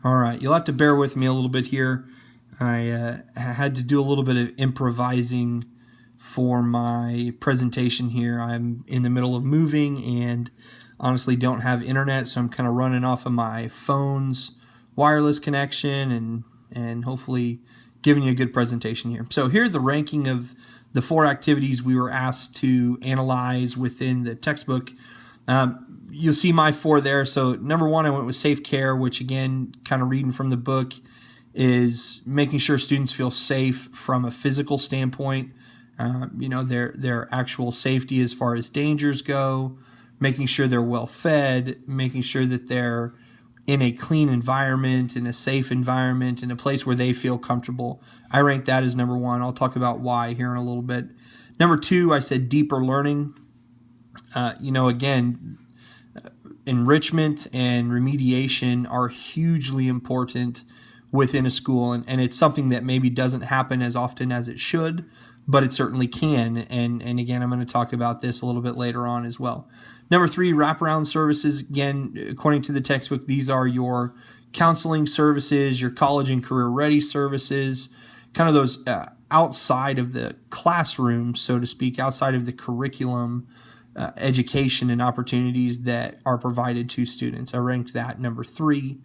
All right, you'll have to bear with me a little bit here. I had to do a little bit of improvising for my presentation here. I'm in the middle of moving and honestly don't have internet, so I'm kind of running off of my phone's wireless connection and hopefully giving you a good presentation here. So here's the ranking of the 4 activities we were asked to analyze within the textbook. You'll see my 4 there. So number 1, I went with safe care, which again, kind of reading from the book, is making sure students feel safe from a physical standpoint. Their actual safety as far as dangers go, making sure they're well fed, making sure that they're in a clean environment, in a safe environment, in a place where they feel comfortable. I rank that as number 1. I'll talk about why here in a little bit. Number 2, I said deeper learning. Again, enrichment and remediation are hugely important within a school, and it's something that maybe doesn't happen as often as it should, but it certainly can. And again, I'm going to talk about this a little bit later on as well. Number 3, wraparound services. Again, according to the textbook, these are your counseling services, your college and career ready services, kind of those outside of the classroom, so to speak, outside of the curriculum, education and opportunities that are provided to students. I ranked that number 3.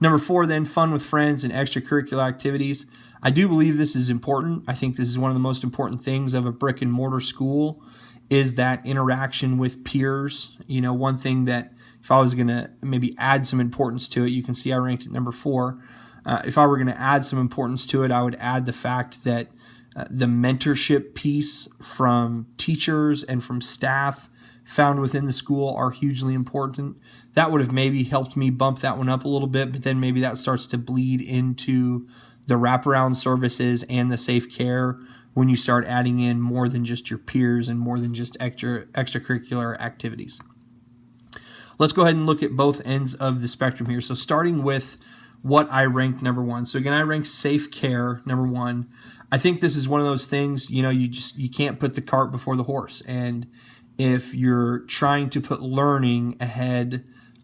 Number 4, then, fun with friends and extracurricular activities. I do believe this is important. I think this is one of the most important things of a brick and mortar school is that interaction with peers. One thing that if I was going to maybe add some importance to it, you can see I ranked it number 4. If I were going to add some importance to it, I would add the fact that the mentorship piece from teachers and from staff found within the school are hugely important. That would have maybe helped me bump that one up a little bit, but then maybe that starts to bleed into the wraparound services and the safe care when you start adding in more than just your peers and more than just extracurricular activities. Let's go ahead and look at both ends of the spectrum here. So starting with what I ranked number 1. So again, I ranked safe care number 1. I think this is one of those things, you can't put the cart before the horse. And if you're trying to put learning ahead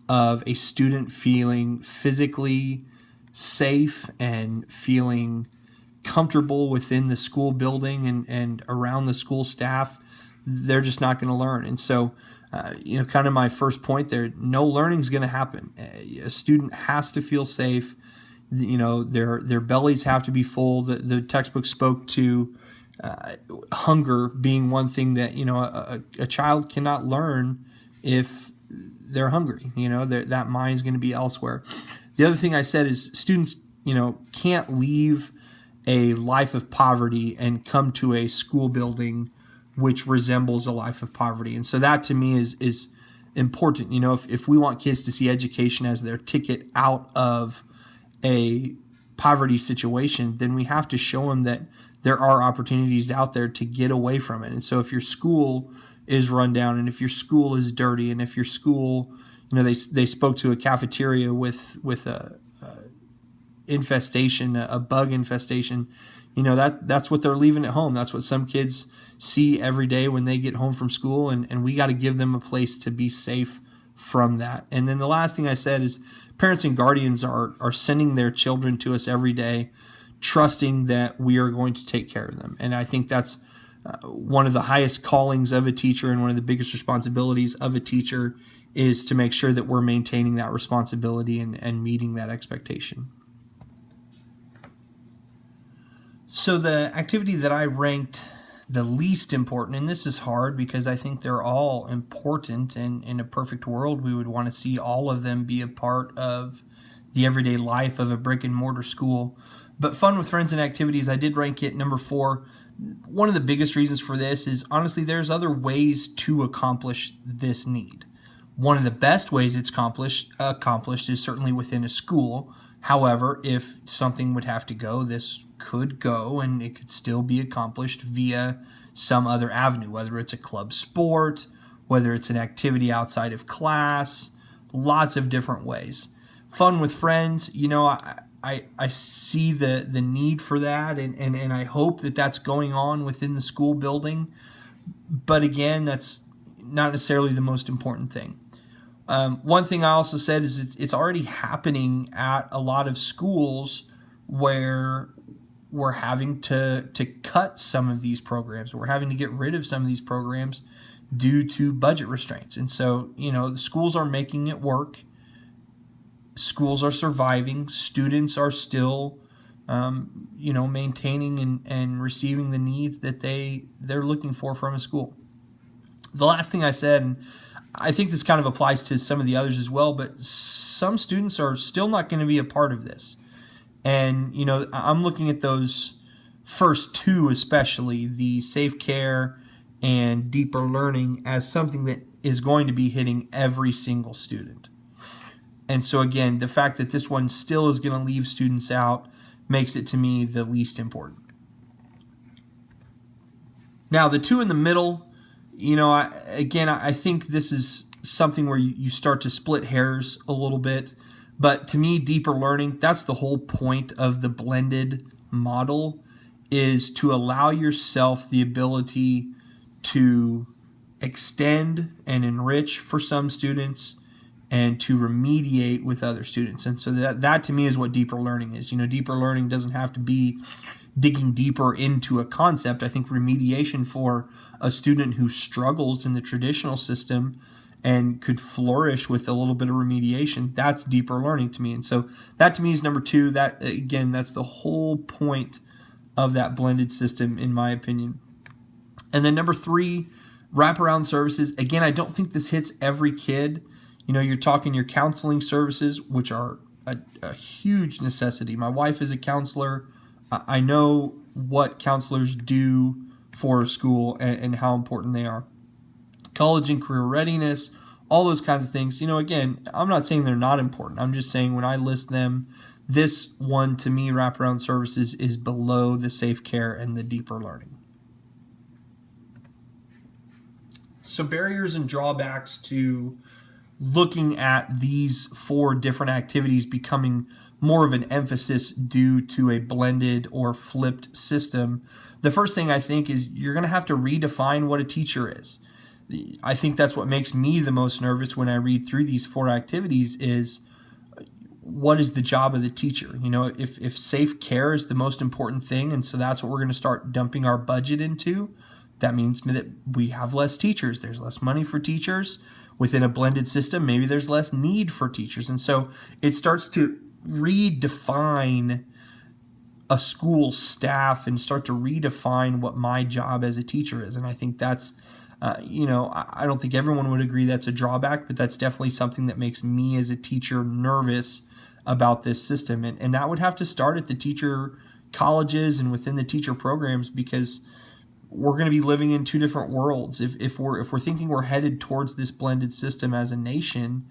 of a student feeling physically safe and feeling comfortable within the school building and around the school staff, they're just not going to learn. And so, kind of my first point there, no learning is going to happen. A student has to feel safe. Their bellies have to be full. The textbook spoke to hunger being one thing that a child cannot learn if they're hungry. That mind's going to be elsewhere. The other thing I said is students can't leave a life of poverty and come to a school building which resembles a life of poverty. And so that to me is important. If we want kids to see education as their ticket out of a poverty situation, then we have to show them that there are opportunities out there to get away from it. And so if your school is run down, and if your school is dirty, and if your school, they spoke to a cafeteria with a infestation, a bug infestation, that's what they're leaving at home. That's what some kids see every day when they get home from school, and we got to give them a place to be safe from that. And then the last thing I said is parents and guardians are sending their children to us every day, trusting that we are going to take care of them. And I think that's one of the highest callings of a teacher, and one of the biggest responsibilities of a teacher is to make sure that we're maintaining that responsibility and meeting that expectation. So the activity that I ranked the least important, and this is hard because I think they're all important, and in a perfect world we would want to see all of them be a part of the everyday life of a brick and mortar school. But fun with friends and activities, I did rank it number 4. One of the biggest reasons for this is honestly there's other ways to accomplish this need. One of the best ways it's accomplished is certainly within a school. However, if something would have to go, this could go, and it could still be accomplished via some other avenue, whether it's a club sport, whether it's an activity outside of class, lots of different ways. Fun with friends, I see the need for that, and I hope that that's going on within the school building. But again, that's not necessarily the most important thing. One thing I also said is it's already happening at a lot of schools where we're having to cut some of these programs. We're having to get rid of some of these programs due to budget restraints. And so, the schools are making it work. Schools are surviving. Students are still, maintaining and receiving the needs that they're looking for from a school. The last thing I said, and I think this kind of applies to some of the others as well, but some students are still not going to be a part of this. And, I'm looking at those first two, especially the safe care and deeper learning, as something that is going to be hitting every single student. And so again, the fact that this one still is going to leave students out makes it to me the least important. Now, the two in the middle, I think this is something where you start to split hairs a little bit. But to me, deeper learning, that's the whole point of the blended model, is to allow yourself the ability to extend and enrich for some students and to remediate with other students. And so that to me is what deeper learning is. Deeper learning doesn't have to be digging deeper into a concept. I think remediation for a student who struggles in the traditional system and could flourish with a little bit of remediation, that's deeper learning to me. And so that to me is number two. That, again, that's the whole point of that blended system, in my opinion. And then number three, wraparound services. Again, I don't think this hits every kid. You're talking your counseling services, which are a huge necessity. My wife is a counselor. I know what counselors do for a school and how important they are. College and career readiness, all those kinds of things. Again, I'm not saying they're not important. I'm just saying when I list them, this one, to me, wraparound services, is below the safe care and the deeper learning. So barriers and drawbacks to looking at these four different activities becoming more of an emphasis due to a blended or flipped system. The first thing I think is you're going to have to redefine what a teacher is. I think that's what makes me the most nervous when I read through these four activities is, what is the job of the teacher? If safe care is the most important thing, and so that's what we're going to start dumping our budget into, that means that we have less teachers. There's less money for teachers. Within a blended system, maybe there's less need for teachers. And so it starts to redefine a school staff and start to redefine what my job as a teacher is. And I think that's, I don't think everyone would agree that's a drawback, but that's definitely something that makes me as a teacher nervous about this system. And that would have to start at the teacher colleges and within the teacher programs, because we're going to be living in two different worlds. If we're thinking we're headed towards this blended system as a nation,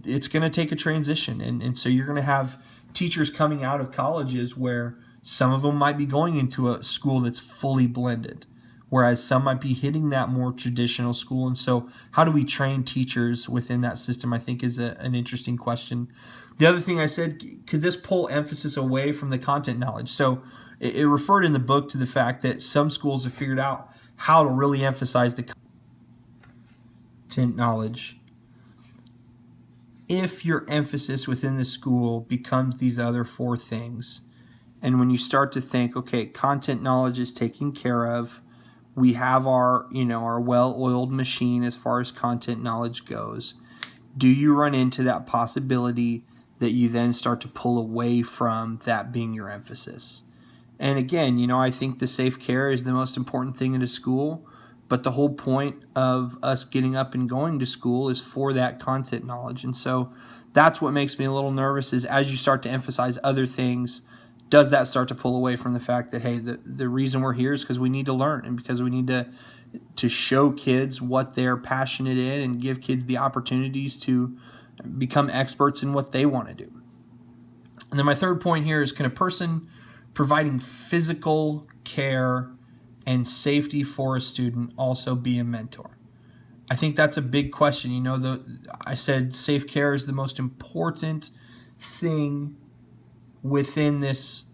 it's going to take a transition. And so you're going to have teachers coming out of colleges where some of them might be going into a school that's fully blended, whereas some might be hitting that more traditional school. And so how do we train teachers within that system, I think, is an interesting question. The other thing I said, could this pull emphasis away from the content knowledge? So it referred in the book to the fact that some schools have figured out how to really emphasize the content knowledge. If your emphasis within the school becomes these other four things, and when you start to think, okay, content knowledge is taken care of, we have our well-oiled machine as far as content knowledge goes, do you run into that possibility that you then start to pull away from that being your emphasis? And again, I think the safe care is the most important thing in a school, but the whole point of us getting up and going to school is for that content knowledge. And so that's what makes me a little nervous, is as you start to emphasize other things, does that start to pull away from the fact that, hey, the reason we're here is because we need to learn and because we need to show kids what they're passionate in and give kids the opportunities to become experts in what they want to do. And then my third point here is, can a person providing physical care and safety for a student also be a mentor? I think that's a big question. I said safe care is the most important thing within this